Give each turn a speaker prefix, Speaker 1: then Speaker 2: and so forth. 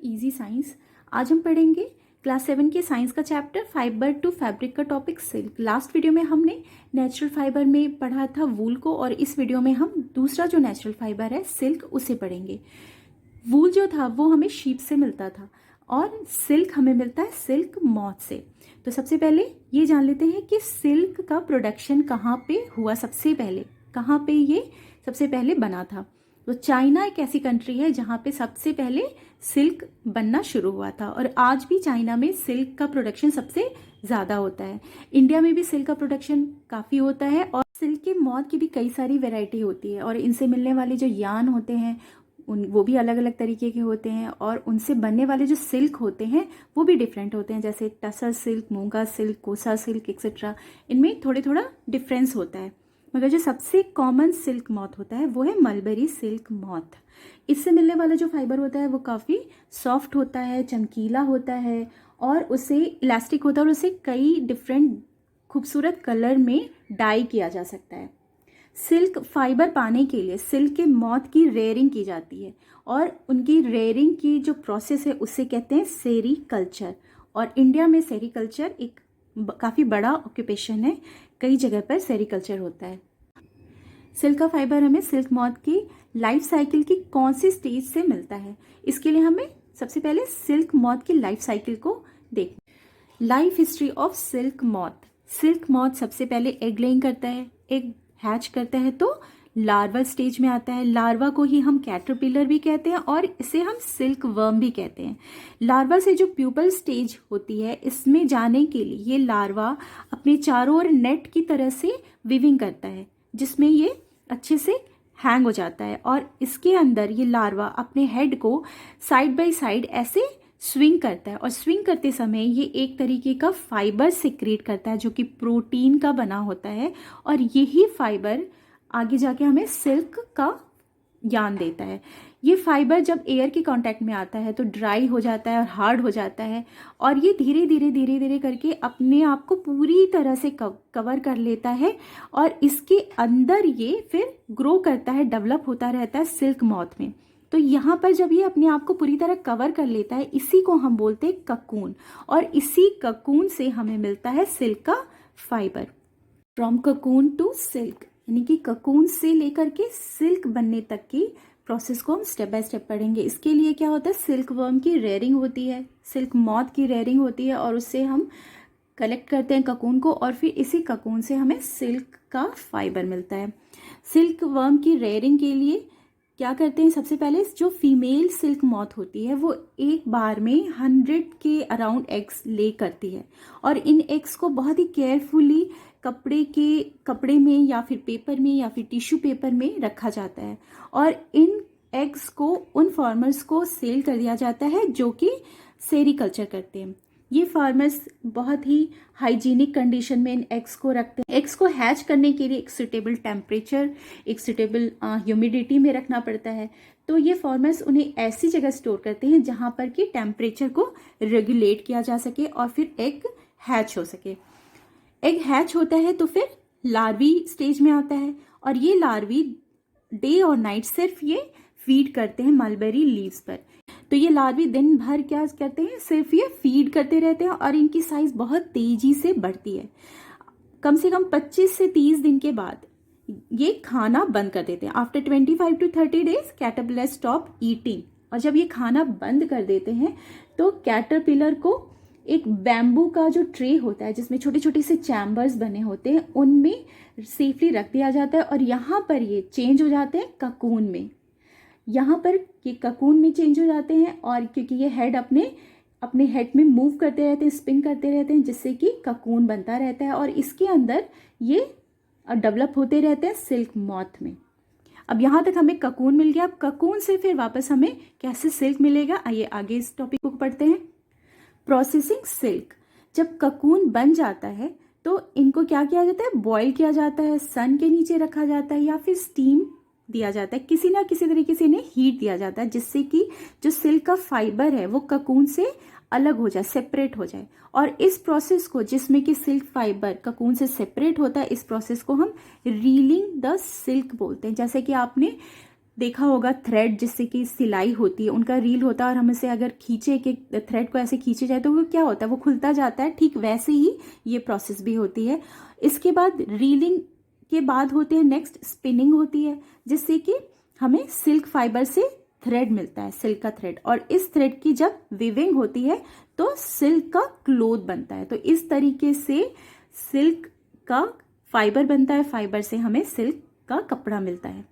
Speaker 1: Easy science. आज हम पढ़ेंगे क्लास 7 के साइंस का चैप्टर फाइबर टू फैब्रिक का टॉपिक सिल्क। लास्ट वीडियो में हमने नेचुरल फाइबर में पढ़ा था वूल को, और इस वीडियो में हम दूसरा जो नेचुरल फाइबर है सिल्क उसे पढ़ेंगे। वूल जो था वो हमें शीप से मिलता था और सिल्क हमें मिलता है सिल्क मॉथ से। तो सबसे पहले ये जान लेते हैं कि सिल्क का प्रोडक्शन कहाँ पे हुआ, सबसे पहले कहाँ पे ये सबसे पहले बना था। तो चाइना एक ऐसी कंट्री है जहाँ पे सबसे पहले सिल्क बनना शुरू हुआ था, और आज भी चाइना में सिल्क का प्रोडक्शन सबसे ज़्यादा होता है। इंडिया में भी सिल्क का प्रोडक्शन काफ़ी होता है, और सिल्क के मॉथ की भी कई सारी वैरायटी होती है, और इनसे मिलने वाले जो यान होते हैं वो भी अलग अलग तरीके के होते हैं, और उनसे बनने वाले जो सिल्क होते हैं वो भी डिफरेंट होते हैं, जैसे टसर सिल्क, मूंगा सिल्क, कोसा सिल्क एक्सेट्रा। इनमें थोड़ा डिफरेंस होता है, मगर जो सबसे कॉमन सिल्क मॉथ होता है वो है मलबरी सिल्क मॉथ। इससे मिलने वाला जो फाइबर होता है वो काफ़ी सॉफ्ट होता है, चमकीला होता है, और उसे इलास्टिक होता है, और उसे कई डिफरेंट खूबसूरत कलर में डाई किया जा सकता है। सिल्क फाइबर पाने के लिए सिल्क के मॉथ की रेयरिंग की जाती है, और उनकी रेयरिंग की जो प्रोसेस है उसे कहते हैं सेरीकल्चर। और इंडिया में सेरीकल्चर एक काफ़ी बड़ा ऑक्यूपेशन है, कई जगह पर सेरीकल्चर होता है। सिल्क का फाइबर हमें सिल्क मॉथ की लाइफ साइकिल की कौन सी स्टेज से मिलता है, इसके लिए हमें सबसे पहले सिल्क मॉथ की लाइफ साइकिल को देखना। Life history of silk moth. Silk moth सबसे पहले एग लेइंग करता है, एग हैच करता है तो लार्वा स्टेज में आता है। लार्वा को ही हम कैटरपिलर भी कहते हैं, और इसे हम सिल्क वर्म भी कहते हैं। लार्वा से जो प्यूपल स्टेज होती है, इसमें जाने के लिए ये लार्वा अपने चारों ओर नेट की तरह से वीविंग करता है, जिसमें ये अच्छे से हैंग हो जाता है, और इसके अंदर ये लार्वा अपने हेड को साइड बाय साइड ऐसे स्विंग करता है, और स्विंग करते समय ये एक तरीके का फाइबर सिक्रीट करता है जो कि प्रोटीन का बना होता है, और यही फाइबर आगे जाके हमें सिल्क का ज्ञान देता है। ये फाइबर जब एयर के कांटेक्ट में आता है तो ड्राई हो जाता है और हार्ड हो जाता है, और ये धीरे धीरे करके अपने आप को पूरी तरह से कवर कर लेता है, और इसके अंदर ये फिर ग्रो करता है, डेवलप होता रहता है सिल्क मॉथ में। तो यहाँ पर जब ये अपने आप को पूरी तरह कवर कर लेता है, इसी को हम बोलते हैं ककून, और इसी ककून से हमें मिलता है सिल्क का fibre. From cocoon to silk, यानी कि ककून से लेकर के सिल्क बनने तक की प्रोसेस को हम स्टेप बाय स्टेप पढ़ेंगे। इसके लिए क्या होता है, सिल्क वर्म की रेयरिंग होती है, सिल्क मॉथ की रेयरिंग होती है, और उससे हम कलेक्ट करते हैं ककून को, और फिर इसी ककून से हमें सिल्क का फाइबर मिलता है। सिल्क वर्म की रेयरिंग के लिए क्या करते हैं, सबसे पहले जो फीमेल सिल्क मॉथ होती है वो एक बार में 100 के अराउंड एग्स ले करती है, और इन एग्स को बहुत ही केयरफुली कपड़े में या फिर पेपर में या फिर टिश्यू पेपर में रखा जाता है, और इन एग्स को उन फार्मर्स को सेल कर दिया जाता है जो कि सेरीकल्चर करते हैं। ये फार्मर्स बहुत ही हाइजीनिक कंडीशन में इन एग्स को रखते हैं। एग्स को हैच करने के लिए एक सुटेबल टेम्परेचर, एक सुटेबल ह्यूमिडिटी में रखना पड़ता है। तो ये फार्मर्स उन्हें ऐसी जगह स्टोर करते हैं जहाँ पर कि टेम्परेचर को रेगुलेट किया जा सके, और फिर एग हैच हो सके। एग हैच होता है तो फिर लार्वी स्टेज में आता है, और ये लार्वी डे और नाइट सिर्फ ये फीड करते हैं मलबेरी लीव्स पर। तो ये लार्वी दिन भर क्या करते हैं, सिर्फ ये फीड करते रहते हैं, और इनकी साइज बहुत तेजी से बढ़ती है। कम से कम 25 से 30 दिन के बाद ये खाना बंद कर देते हैं। After 25 to 30 days caterpillar stop eating, और जब ये खाना बंद कर देते हैं तो कैटरपिलर को एक बैम्बू का जो ट्रे होता है जिसमें छोटे छोटे से चैम्बर्स बने होते हैं, उनमें सेफली रख दिया जाता है, और यहाँ पर ये चेंज हो जाते हैं ककून में। यहाँ पर ये ककून में चेंज हो जाते हैं, और क्योंकि ये हेड अपने हेड में मूव करते रहते हैं, स्पिन करते रहते हैं, जिससे कि ककून बनता रहता है, और इसके अंदर ये डेवलप होते रहते हैं सिल्क मॉथ में। अब यहाँ तक हमें ककून मिल गया। अब ककून से फिर वापस हमें कैसे सिल्क मिलेगा, आइए आगे इस टॉपिक को पढ़ते हैं। Processing silk. जब ककून बन जाता है तो इनको क्या किया जाता है, बॉईल किया जाता है, सन के नीचे रखा जाता है, या फिर स्टीम दिया जाता है, किसी ना किसी तरीके से इन्हें हीट दिया जाता है, जिससे कि जो सिल्क का फाइबर है वो ककून से अलग हो जाए, सेपरेट हो जाए। और इस प्रोसेस को, जिसमें कि सिल्क फाइबर ककून से सेपरेट होता है, इस प्रोसेस को हम रीलिंग द सिल्क बोलते हैं। जैसे कि आपने देखा होगा थ्रेड जिससे कि सिलाई होती है, उनका रील होता है और हम इसे अगर खींचे, एक एक थ्रेड को ऐसे खींचे जाए तो वो क्या होता है, वो खुलता जाता है। ठीक वैसे ही ये प्रोसेस भी होती है। इसके बाद रीलिंग के बाद होते हैं नेक्स्ट स्पिनिंग होती है, जिससे कि हमें सिल्क फाइबर से थ्रेड मिलता है, सिल्क का थ्रेड। और इस थ्रेड की जब वीविंग होती है तो सिल्क का क्लोथ बनता है। तो इस तरीके से सिल्क का फाइबर बनता है, फाइबर से हमें सिल्क का कपड़ा मिलता है।